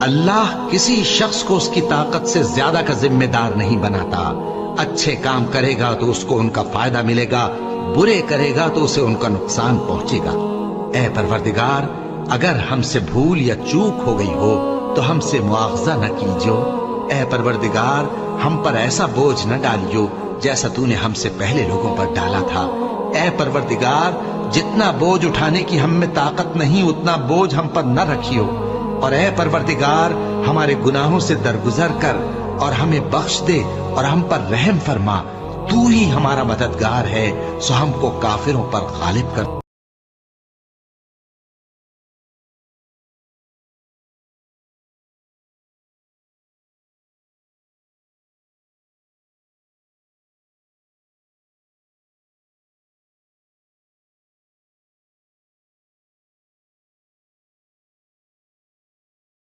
अल्लाह किसी शख्स को उसकी ताकत से ज्यादा का जिम्मेदार नहीं बनाता। अच्छे काम करेगा तो उसको उनका फायदा मिलेगा, बुरे करेगा तो उसे उनका नुकसान पहुंचेगा। ऐ परवरदिगार, अगर हमसे भूल या चूक हो गई हो तो हमसे मुआवजा न कीजियो। ऐ परवरदिगार, हम पर ऐसा बोझ न डालियो जैसा तूने हमसे पहले लोगों पर डाला था। ऐ परवरदिगार, जितना बोझ उठाने की हम में ताकत नहीं उतना बोझ हम पर न रखियो। और ऐ परवरदिगार, हमारे गुनाहों से दरगुजर कर और हमें बख्श दे और हम पर रहम फरमा। तू ही हमारा मददगार है, सो हमको काफिरों पर गालिब कर।